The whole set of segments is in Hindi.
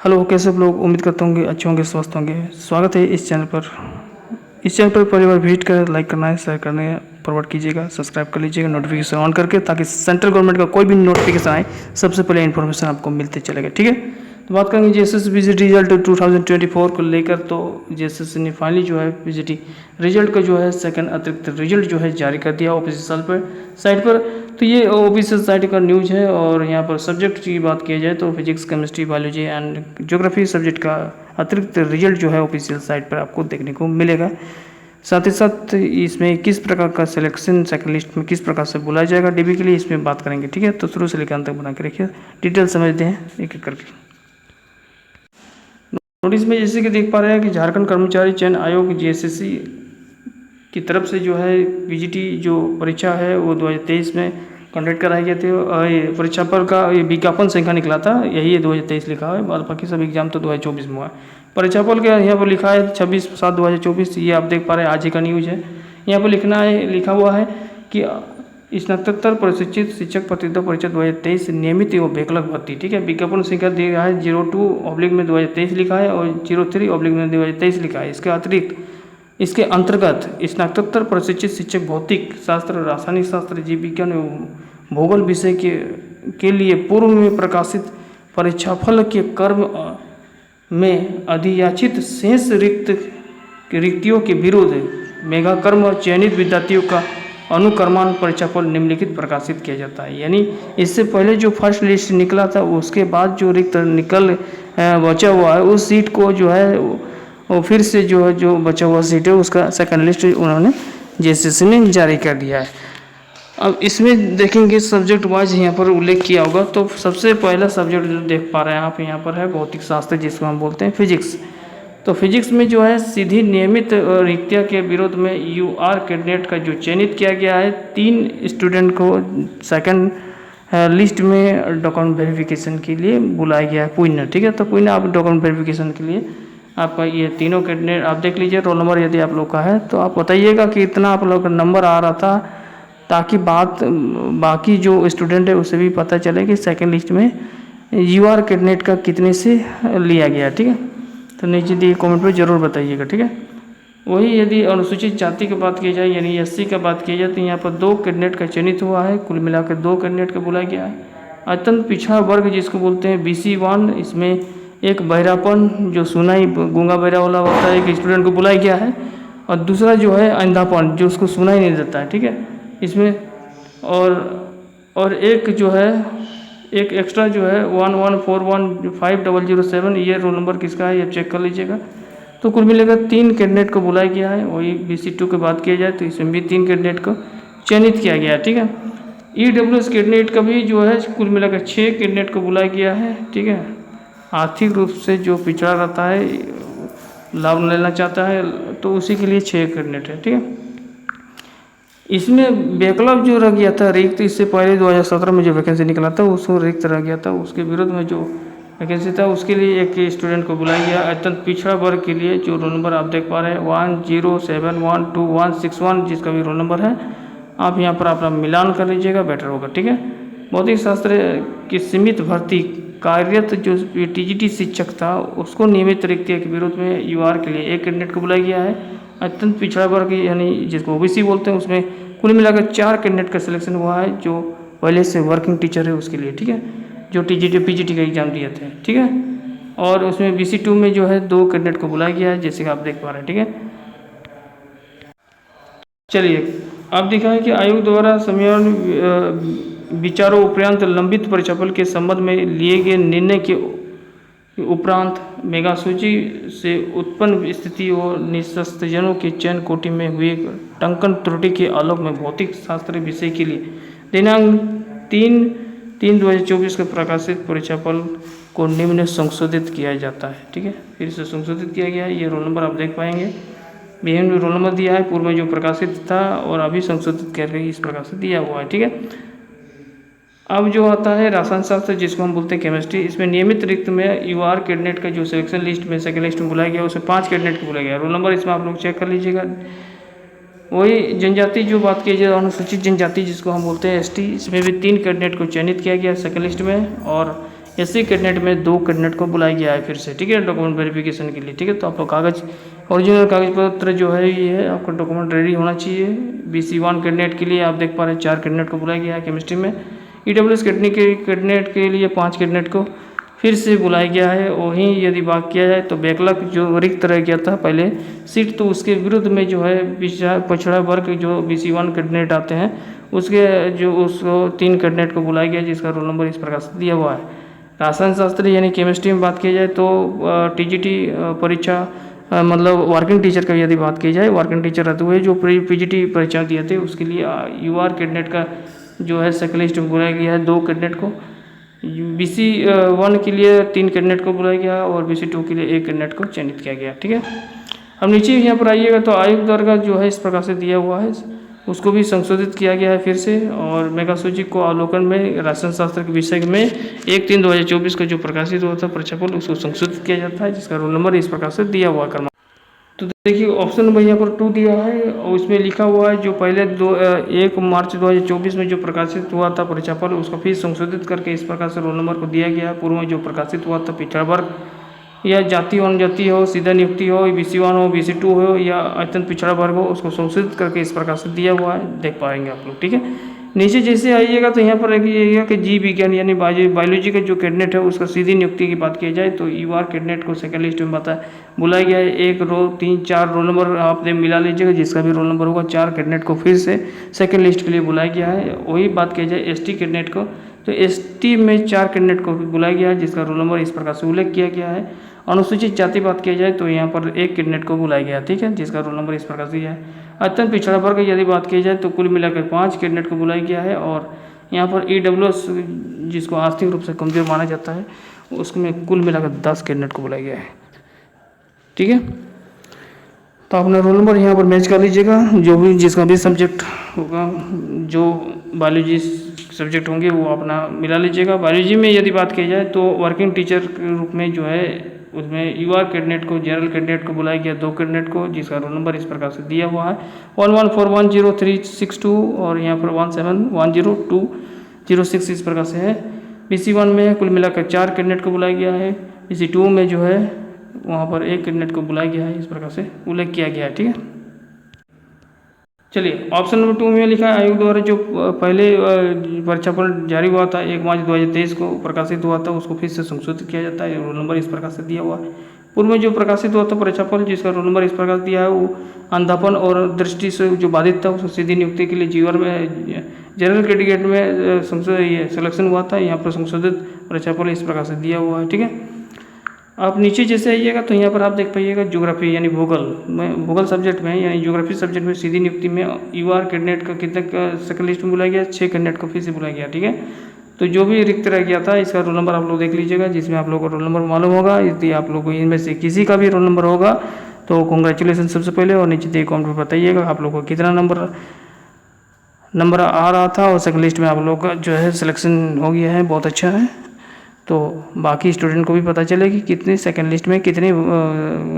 हेलो, कैसे सब लोग? उम्मीद करता होंगे अच्छे होंगे, स्वस्थ होंगे। स्वागत है इस चैनल पर। इस चैनल पर पहली बार विजिट करें, लाइक करना है, शेयर करना है, फॉरवर्ड कीजिएगा, सब्सक्राइब कर लीजिएगा, नोटिफिकेशन ऑन करके, ताकि सेंट्रल गवर्नमेंट का कोई भी नोटिफिकेशन आए सबसे पहले इन्फॉर्मेशन आपको मिलते चलेगा। ठीक है, तो बात करेंगे जेएसएस पीजीटी रिजल्ट 2024 को लेकर। तो जेएसएस ने फाइनली जो है पीजीटी रिजल्ट का जो है सेकंड अतिरिक्त रिजल्ट जो है जारी कर दिया ऑफिशियल पर साइट पर। तो ये ऑफिशियल साइट का न्यूज़ है। और यहाँ पर सब्जेक्ट की बात की जाए तो physics, chemistry, biology and geography subject का अतिरिक्त रिजल्ट जो है ऑफिशियल साइट पर आपको देखने को मिलेगा। साथ ही साथ इसमें किस प्रकार का सिलेक्शन सेकंड लिस्ट में किस प्रकार से बुलाया जाएगा डीबी के लिए, इसमें बात करेंगे। ठीक है, तो शुरू से लेकर अंत तक बना के रखिए, डिटेल समझते हैं एक एक करके। नोटिस में जैसे कि देख पा रहे हैं कि झारखंड कर्मचारी चयन आयोग जेएसएससी की तरफ से जो है पीजीटी जो परीक्षा है वो 2023 में कंडक्ट कराए गए थे। और ये परीक्षा पर का ये विज्ञापन संख्या निकला था, यही 2023 लिखा है, बाद बाकी सब एग्जाम तो 2024 में हुआ है। परीक्षा फल का यहाँ पर लिखा है 26/7/2024। ये आप देख पा रहे हैं, आज ही का न्यूज़ है। यहाँ पर लिखा हुआ है कि स्नातकोत्तर प्रशिक्षित शिक्षक प्रतियोगिता परीक्षा 2023 नियमित एवं वैकल्पिक भर्ती। ठीक है, विज्ञापन संख्या दिया है 02/में 2023 लिखा है और 03/में 2023 लिखा है। इसके अंतर्गत स्नातकोत्तर प्रशिक्षित शिक्षक भौतिक शास्त्र, रासायनिक शास्त्र, जीव विज्ञान एवं भूगोल विषय के लिए पूर्व में प्रकाशित परीक्षाफल के क्रम में अधियाचित शेष रिक्तियों के विरुद्ध मेगाकर्म चयनित विद्यार्थियों का अनुक्रमान परीक्षाफल निम्नलिखित प्रकाशित किया जाता है। यानी इससे पहले जो फर्स्ट लिस्ट निकला था उसके बाद जो रिक्त बचा हुआ है उस सीट को जो है और फिर से जो बचा हुआ सीट है उसका सेकंड लिस्ट उन्होंने जेएसएससी ने जारी कर दिया है। अब इसमें देखेंगे सब्जेक्ट वाइज यहाँ पर उल्लेख किया होगा। तो सबसे पहला सब्जेक्ट जो देख पा रहे हैं आप यहाँ पर है भौतिक शास्त्र, जिसको हम बोलते हैं फिजिक्स। तो फिजिक्स में जो है सीधी नियमित रिक्तियों के विरोध में यूआर कैंडिडेट का जो चयनित किया गया है 3 स्टूडेंट को सेकंड लिस्ट में डॉक्यूमेंट वेरिफिकेशन के लिए बुलाया गया है पुणे। ठीक है, तो पुणे आप डॉक्यूमेंट वेरिफिकेशन के लिए आपका ये तीनों कैंडिडेट आप देख लीजिए। रोल नंबर यदि आप लोग का है तो आप बताइएगा कि इतना आप लोग का नंबर आ रहा था, ताकि बाकी जो स्टूडेंट है उसे भी पता चले कि सेकंड लिस्ट में यूआर कैंडिडेट का कितने से लिया गया। ठीक है, तो नीचे दिए कमेंट में ज़रूर बताइएगा। ठीक है, वही यदि अनुसूचित जाति की बात की जाए यानी एससी का बात की जाए तो यहाँ पर 2 कैंडिडेट का चयनित हुआ है, कुल मिलाकर 2 कैंडिडेट का बुलाया गया है। अत्यंत पिछड़ा वर्ग जिसको बोलते हैं BC1, इसमें एक बहरापन जो सुनाई गूंगा बहरा वाला होता है एक स्टूडेंट को बुलाया गया है, और दूसरा जो है अंधापन जो उसको सुनाई नहीं देता है। ठीक है, इसमें और एक जो है एक एक्स्ट्रा जो है 1141507 ये रोल नंबर किसका है ये चेक कर लीजिएगा। तो कुल मिलेकर 3 कैंडिडेट को बुलाया गया है। वही BC2 की बात की जाए तो इसमें भी 3 कैंडिडेट को चयनित किया गया है। ठीक है, EWS कैंडिडेट का भी जो है कुल मिलाकर 6 कैंडिडेट को बुलाया गया है। ठीक है, आर्थिक रूप से जो पिछड़ा रहता है, लाभ लेना चाहता है, तो उसी के लिए 6 कैंडिडेट है। ठीक है, इसमें वैकल्पिक जो रह गया था रिक्त, इससे पहले 2017 में जो वैकेंसी निकला था उसको रिक्त रह गया था, उसके विरुद्ध में जो वैकेंसी था उसके लिए एक स्टूडेंट को बुलाया गया। अत्यंत पिछड़ा वर्ग के लिए जो रोल नंबर आप देख पा रहे हैं 10712161 जिसका भी रोल नंबर है, आप यहाँ पर अपना मिलान कर लीजिएगा, बेटर होगा। ठीक है, भौतिक शास्त्र की सीमित भर्ती कार्यरत जो TGT शिक्षक था उसको नियमित रिक्तियों के विरोध में यूआर के लिए एक कैंडिडेट को बुलाया गया है। अत्यंत पिछड़ा वर्ग यानी जिसको OBC बोलते हैं उसमें कुल मिलाकर 4 कैंडिडेट का सिलेक्शन हुआ है, जो पहले से वर्किंग टीचर है उसके लिए। ठीक है, जो PGT का एग्जाम दिए थे। ठीक है, और उसमें BC2 में जो है 2 कैंडिडेट को बुलाया गया है, जैसे कि आप देख पा रहे हैं। ठीक है, चलिए आप देखा है कि आयोग द्वारा संविधान विचारों उपरांत लंबित परीक्षाफल के संबंध में लिए गए निर्णय के उपरांत मेगा सूची से उत्पन्न स्थिति और निष्कर्षजनों के चयन कोटि में हुए टंकन त्रुटि के आलोक में भौतिक शास्त्र विषय के लिए दिनांक 3/3/2024 को प्रकाशित परीक्षाफल को निम्न संशोधित किया जाता है। ठीक है, फिर से संशोधित किया गया है। ये रोल नंबर आप देख पाएंगे, विभिन्न रोल नंबर दिया है, पूर्व में जो प्रकाशित था और अभी संशोधित करके इस प्रकार से दिया हुआ है। ठीक है, अब जो आता है रसायन शास्त्र जिसको हम बोलते हैं केमिस्ट्री, इसमें नियमित रिक्त में यूआर कैंडिडेट का जो सिलेक्शन लिस्ट में सेकंड लिस्ट में बुलाया गया उसमें 5 कैंडिडेट को बुलाया गया। रोल नंबर इसमें आप लोग चेक कर लीजिएगा। वही जनजाति जो बात की जाए अनुसूचित जनजाति जिसको हम बोलते हैं ST, इसमें भी 3 कैंडिडेट को चयनित किया गया सेकंड लिस्ट में, और SC कैंडिडेट में 2 कैंडिडेट को बुलाया गया है फिर से, ठीक है, डॉक्यूमेंट वेरिफिकेशन के लिए, ठीक है। तो आप लोग कागज ओरिजिनल कागज पत्र जो है ये है आपका डॉक्यूमेंट रेडी होना चाहिए। BC1 कैंडिडेट के लिए आप देख पा रहे हैं 4 कैंडिडेट को बुलाया गया है केमिस्ट्री में। EWS कैंडिडेट के लिए 5 कैंडिडेट को फिर से बुलाया गया है। वहीं यदि बात किया जाए तो बैकलॉग जो रिक्त रह गया था पहले सीट, तो उसके विरुद्ध में जो है पिछड़ा वर्ग जो BC1 कैंडिडेट आते हैं उसके जो उसको 3 कैंडिडेट को बुलाया गया, जिसका रोल नंबर इस प्रकार से दिया हुआ है। रसायन शास्त्र यानी केमिस्ट्री में बात की जाए तो TGT परीक्षा मतलब वर्किंग टीचर का यदि बात की जाए, वर्किंग टीचर रहते हुए जो PGT परीक्षा दिए थे उसके लिए UR कैंडिडेट का जो है सेकंड लिस्ट में बुलाया गया है 2 कैंडिडेट को। BC1 के लिए 3 कैंडिडेट को बुलाया गया और BC2 के लिए 1 कैंडिडेट को चयनित किया गया, ठीक है। अब नीचे यहाँ पर आइएगा तो आयोग द्वारा जो है इस प्रकार से दिया हुआ है, उसको भी संशोधित किया गया है फिर से। और मेघासूची को अवलोकन में रसायन शास्त्र के विषय में 1/3/2024 का जो प्रकाशित हुआ था परीक्षाफल उसको संशोधित किया जाता है, जिसका रोल नंबर इस प्रकार से दिया हुआ है। तो देखिए ऑप्शन नंबर यहाँ पर 2 दिया है और उसमें लिखा हुआ है जो पहले 1 मार्च 2024 में जो प्रकाशित हुआ था परीक्षाफल उसको फिर संशोधित करके इस प्रकार से रोल नंबर को दिया गया है। पूर्व में जो प्रकाशित हुआ था पिछड़ा वर्ग या जाति अनुजाति हो, सीधा नियुक्ति हो, BC1 हो, BC2 हो या अत्यंत पिछड़ा वर्ग हो, उसको संशोधित करके इस प्रकार से दिया हुआ है, देख पाएंगे आप लोग, ठीक है। नीचे जैसे आइएगा तो यहाँ पर देखिएगा कि जीव विज्ञान यानी बायोलॉजी का जो कैंडिडेट है उसका सीधी नियुक्ति की बात की जाए तो UR कैंडिडेट को सेकंड लिस्ट में बुलाया गया है। 1 रो 3 4 रोल नंबर आपने मिला लीजिएगा, जिसका भी रोल नंबर होगा 4 कैंडिडेट को फिर से सेकंड लिस्ट के लिए बुलाया गया है। वही बात की जाए ST कैंडिडेट को तो ST में 4 कैंडिडेट को बुलाया गया है, जिसका रोल नंबर इस प्रकार से उल्लेख किया गया है। अनुसूचित जाति बात किया जाए तो यहाँ पर 1 कैंडिडेट को बुलाया गया, ठीक है, जिसका रोल नंबर इस प्रकार से है। अत्यंत पिछड़ा वर्ग यदि बात की जाए तो कुल मिलाकर 5 कैंडिडेट को बुलाया गया है। और यहाँ पर EWS जिसको आर्थिक रूप से कमजोर माना जाता है उसमें कुल मिलाकर 10 कैंडिडेट को बुलाया गया है, ठीक है। तो अपना रोल नंबर यहाँ पर मैच कर लीजिएगा, जो भी जिसका भी सब्जेक्ट होगा, जो बायोलॉजी सब्जेक्ट होंगे वो अपना मिला लीजिएगा। बायोलॉजी में यदि बात की जाए तो वर्किंग टीचर के रूप में जो है उसमें UR कैंडिडेट को जनरल कैंडिडेट को बुलाया गया 2 कैंडिडेट को, जिसका रोल नंबर इस प्रकार से दिया हुआ है 11410362 और यहाँ पर 17102006 इस प्रकार से है। BC1 में कुल मिलाकर 4 कैंडिडेट को बुलाया गया है। BC2 में जो है वहाँ पर 1 कैंडिडेट को बुलाया गया है, इस प्रकार से उल्लेख किया गया है, ठीक है। चलिए ऑप्शन नंबर 2 में लिखा है आयोग द्वारा जो पहले परीक्षाफल जारी हुआ था 1 मार्च 2023 को प्रकाशित हुआ था उसको फिर से संशोधित किया जाता है, रोल नंबर इस प्रकार से दिया हुआ है। पूर्व में जो प्रकाशित हुआ था परीक्षाफल जिसका रोल नंबर इस प्रकार से दिया है वो अंधापन और दृष्टि से जो बाधित था उसको सीधी नियुक्ति के लिए जीवर में जनरल कैंडिडेट में सिलेक्शन हुआ था, यहाँ पर संशोधित परीक्षाफल इस प्रकार से दिया हुआ है, ठीक है। आप नीचे जैसे आइएगा तो यहाँ पर आप देख पाइएगा ज्योग्राफी यानी भूगोल सब्जेक्ट में यानी ज्योग्राफी सब्जेक्ट में सीधी नियुक्ति में UR कैंडिडेट का कितने सेकंड लिस्ट में बुलाया गया 6 कैंडिडेट को फिर से बुलाया गया, ठीक है। तो जो भी रिक्त रह गया था इसका रोल नंबर आप लोग देख लीजिएगा, जिसमें आप लोगों को रोल नंबर मालूम होगा। यदि आप लोग को इनमें से किसी का भी रोल नंबर होगा तो कॉन्ग्रेचुलेसन सबसे पहले, और नीचे दिए कमेंट में बताइएगा आप लोग को कितना नंबर आ रहा था और सेकंड लिस्ट में आप लोग का जो है सिलेक्शन हो गया है, बहुत अच्छा है। तो बाकी स्टूडेंट को भी पता चले कि कितने सेकंड लिस्ट में कितने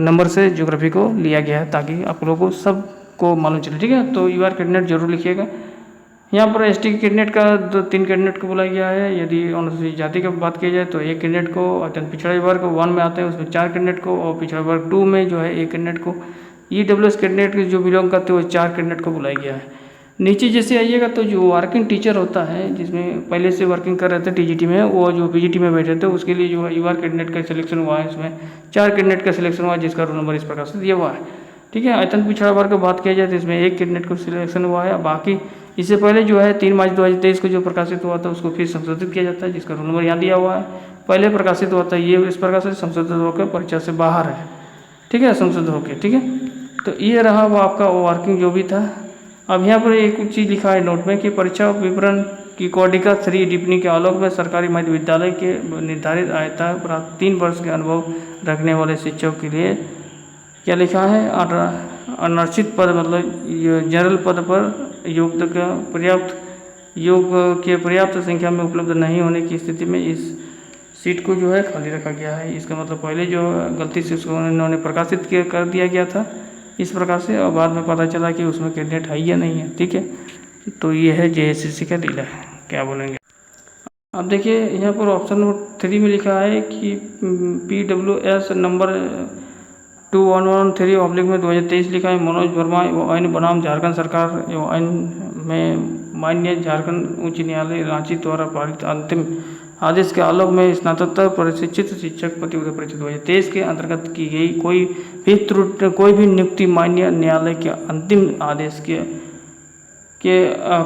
नंबर से ज्योग्राफी को लिया गया है, ताकि आप लोगों को सबको मालूम चले, ठीक है। तो UR कैंडिडेट जरूर लिखिएगा। यहाँ पर ST कैंडिडेट का 3 कैंडिडेट को बुलाया गया है। यदि अनुसूचित जाति की बात की जाए तो 1 कैंडिडेट को, अत्यंत पिछड़ा वर्ग 1 में आते हैं उसमें 4 कैंडिडेट को, और पिछड़ा वर्ग 2 में जो है 1 कैंडिडेट को। EWS कैंडिडेट जो बिलोंग करते हैं वो 4 कैंडिडेट को बुलाया गया है। नीचे जैसे आइएगा तो जो वर्किंग टीचर होता है जिसमें पहले से वर्किंग कर रहे थे TGT में, वो जो PGT में बैठे थे उसके लिए जो है UR कैंडिडेट का सिलेक्शन हुआ है, इसमें 4 कैंडिडेट का सिलेक्शन हुआ है, जिसका रोल नंबर इस प्रकार से दिया हुआ है, ठीक है। अत्यंत पिछड़ा वर्ग की बात किया जाए तो इसमें 1 कैंडिडेट को सिलेक्शन हुआ है। बाकी इससे पहले जो है 3 मार्च 2023 को जो प्रकाशित हुआ था उसको फिर संशोधित किया जाता है, जिसका रोल नंबर यहाँ दिया हुआ है। पहले प्रकाशित हुआ था ये इस प्रकार से संशोधित होकर परीक्षा से बाहर है, ठीक है, संशोधित होकर, ठीक है। तो ये रहा वो आपका वर्किंग जो भी था। अब यहाँ पर एक चीज़ लिखा है नोट में कि परीक्षा विवरण की कोडिका 3 टिप्पणी के आलोक में सरकारी मध्य विद्यालय के निर्धारित आयता प्राप्त 3 वर्ष के अनुभव रखने वाले शिक्षक के लिए क्या लिखा है, अनारक्षित पद मतलब जनरल पद पर योग के पर्याप्त संख्या में उपलब्ध नहीं होने की स्थिति में इस सीट को जो है खाली रखा गया है। इसका मतलब पहले जो गलती से उसको उन्होंने प्रकाशित कर दिया गया था इस प्रकार से, और बाद में पता चला कि उसमें कैंडिडेट है या नहीं है, ठीक है। तो ये है JSCC का लीला है, क्या बोलेंगे। अब देखिए यहाँ पर ऑप्शन नंबर 3 में लिखा है कि PWS नंबर 2113 ऑब्लिक में 2023 लिखा है मनोज वर्मा एवं बनाम झारखंड सरकार एवं में माननीय झारखंड उच्च न्यायालय रांची द्वारा पारित अंतिम आदेश के आलोक में स्नातकोत्तर प्रशिक्षित शिक्षक प्रतियोगिता परीक्षा 2023 के अंतर्गत की गई कोई भी नियुक्ति माननीय न्यायालय के अंतिम आदेश के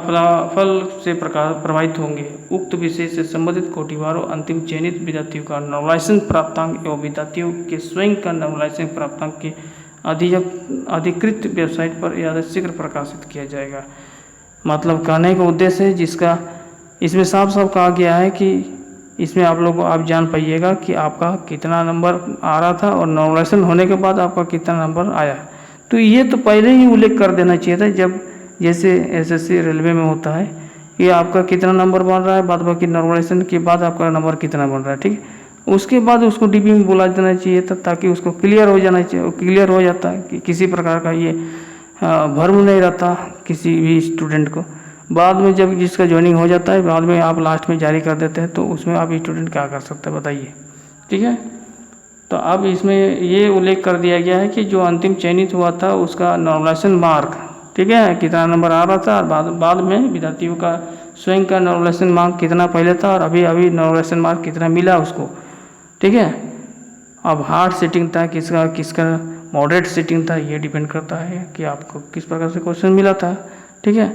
फलाफल से प्रभावित होंगे। उक्त विषय से संबंधित कोटिवारों अंतिम चयनित विद्यार्थियों का नवलाइसेंस प्राप्तांक एवं विद्यार्थियों के स्वयं का नवलाइसेंस प्राप्तांक के अधिकृत वेबसाइट पर यथाशीघ्र प्रकाशित किया जाएगा। मतलब कहने का उद्देश्य है जिसका इसमें साफ साफ कहा गया है कि इसमें आप जान पाइएगा कि आपका कितना नंबर आ रहा था और नॉर्मलाइजेशन होने के बाद आपका कितना नंबर आया। तो ये तो पहले ही उल्लेख कर देना चाहिए था, जब जैसे एसएससी रेलवे में होता है कि आपका कितना नंबर बन रहा है, बाद बाकी नॉर्मलाइजेशन के बाद आपका नंबर कितना बन रहा है, ठीक है। उसके बाद उसको डीपी में बुला देना चाहिए था ताकि उसको क्लियर हो जाना चाहिए। क्लियर हो जाता है कि किसी प्रकार का ये भ्रम नहीं रहता किसी भी स्टूडेंट को। बाद में जब जिसका ज्वाइनिंग हो जाता है, बाद में आप लास्ट में जारी कर देते हैं, तो उसमें आप स्टूडेंट क्या कर सकते हैं बताइए, ठीक है। तो अब इसमें ये उल्लेख कर दिया गया है कि जो अंतिम चयनित हुआ था उसका नॉर्मलाइजेशन मार्क, ठीक है, कितना नंबर आ रहा था, और बाद में विद्यार्थियों का स्वयं का नॉर्मलाइजेशन मार्क कितना पहले था और अभी नॉर्मलाइजेशन मार्क कितना मिला उसको, ठीक है। अब हार्ड सीटिंग था किसका मॉडरेट सीटिंग था, ये डिपेंड करता है कि आपको किस प्रकार से क्वेश्चन मिला था, ठीक है।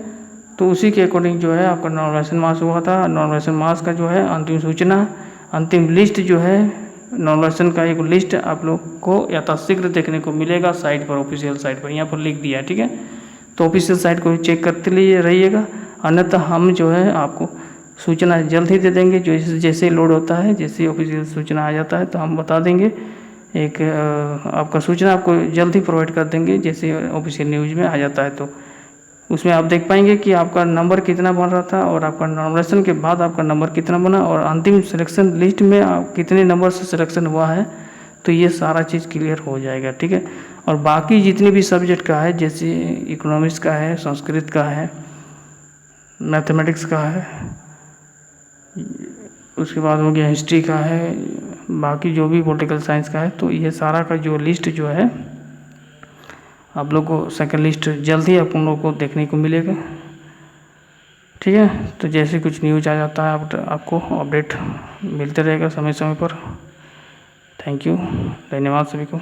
तो उसी के अकॉर्डिंग जो है आपका नॉर्मलाइजेशन मार्क्स हुआ था। नॉर्मलाइजेशन मार्क्स का जो है अंतिम सूचना, अंतिम लिस्ट जो है नॉर्मलाइजेशन का एक लिस्ट आप लोग को यथाशीघ्र देखने को मिलेगा साइट पर, ऑफिशियल साइट पर, यहाँ पर लिख दिया है, ठीक है। तो ऑफिशियल साइट को चेक करते रहिएगा, अन्यथा हम जो है आपको सूचना जल्द ही दे देंगे। जैसे लोड होता है, जैसे ऑफिशियल सूचना आ जाता है तो हम बता देंगे। एक आपका सूचना आपको जल्द ही प्रोवाइड कर देंगे जैसे ऑफिशियल न्यूज़ में आ जाता है। तो उसमें आप देख पाएंगे कि आपका नंबर कितना बन रहा था और आपका नॉर्मलाइजेशन के बाद आपका नंबर कितना बना और अंतिम सिलेक्शन लिस्ट में आप कितने नंबर से सिलेक्शन हुआ है। तो ये सारा चीज़ क्लियर हो जाएगा, ठीक है। और बाकी जितने भी सब्जेक्ट का है, जैसे इकोनॉमिक्स का है, संस्कृत का है, मैथमेटिक्स का है, उसके बाद हो गया हिस्ट्री का है, बाकी जो भी पॉलिटिकल साइंस का है, तो ये सारा का जो लिस्ट जो है आप लोग को सेकंड लिस्ट जल्द ही आप लोग को देखने को मिलेगा, ठीक है। तो जैसे कुछ न्यूज आ जाता है आपको अपडेट मिलते रहेगा समय समय पर। थैंक यू, धन्यवाद सभी को।